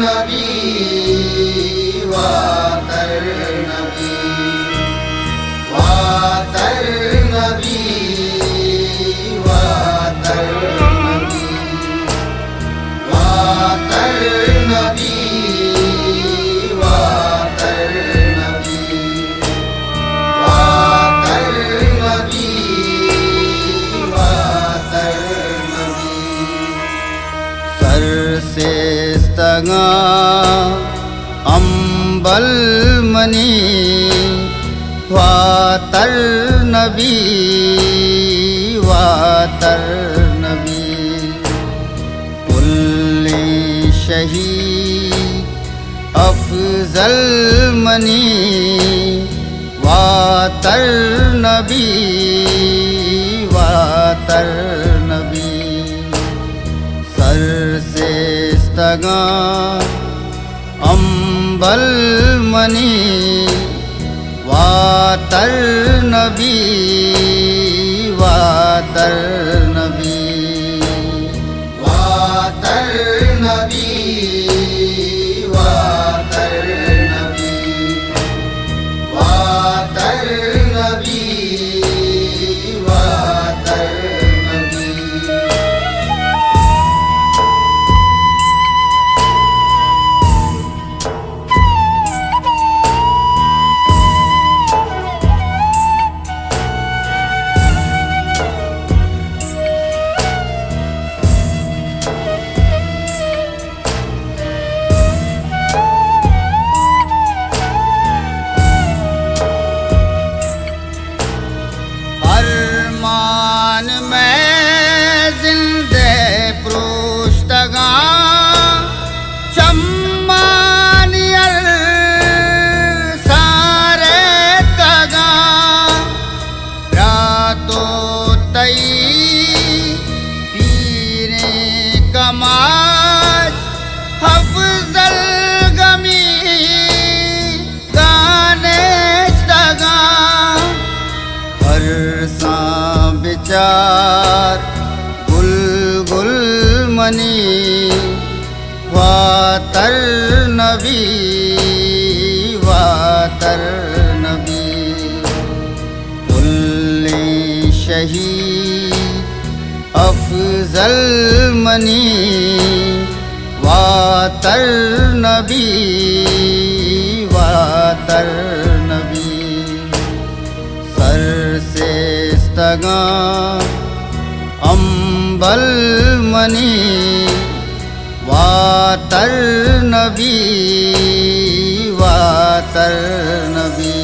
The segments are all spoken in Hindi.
नबी वातर नबी वातर नबी वातर नबी वातर नबी वातर नबी वातर नबी वातर नबी सर से स्तगा अंबल मनी वातर नबी वातर नबी कुल्ले शहीद अफजल मनी वातर नबी वातर नबी सर से स्तगा अंबल मनी वातर नबी वातर नबी वातर नबी वातर नबी वातर नबी वातर नबी अरमान में जिंदे प्रोष्तगा चम्मानियर सारे तगा रातों तई पीरे कमाज हफ्जल गमी गाने तगा हर सा विचार गुल गुल मनी वातर नबी वातर नबी कुल्ले शहीद अफजल मनी वातर नबी वातर नबी सर से स्तगा अंबल मनी वातर नबी वातर नबी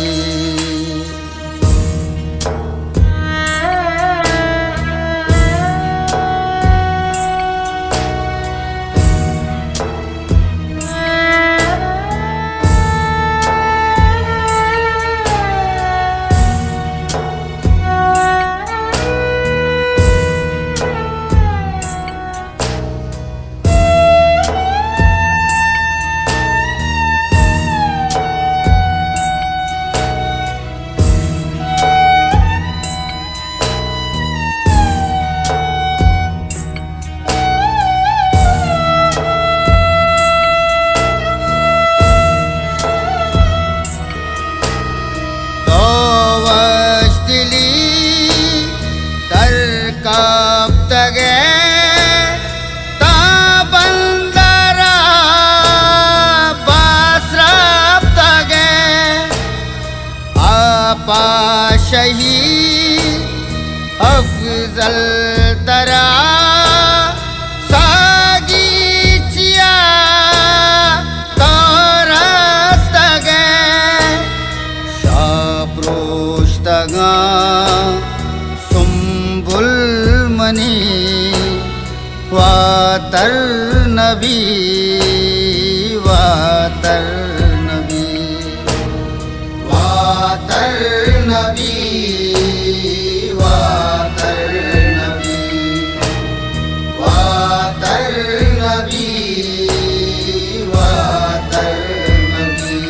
शहीद अफजल तरा सागीचिया तोरस्तगे शाप्रोष्तगा सुम्बुल मनी वातर नबी वातर नबी वातर नबी वातर नबी वातर नबी वातर नबी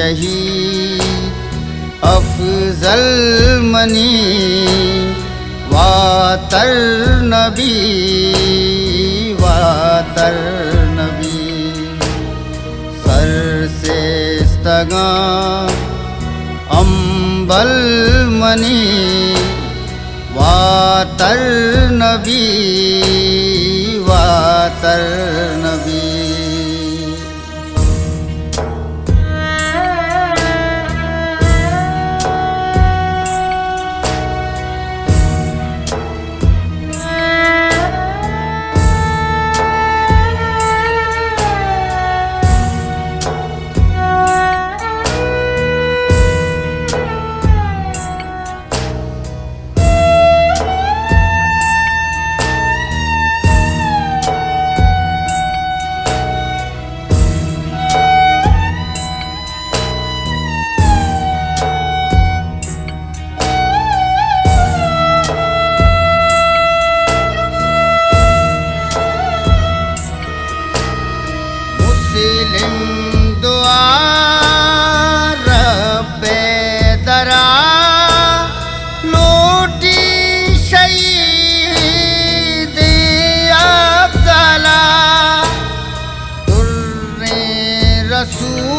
शहीद अफजल मनी वातर नबी वातर नबी सर से स्तगा अंबल मनी वातर नबी वातर नबी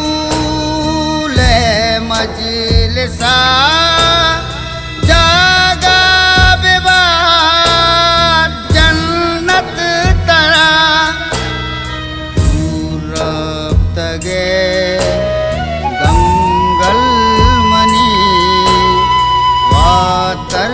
रसूल मजलिसा जागा बेबाद जन्नत तरा पूरब तगे गंगल मनी वातर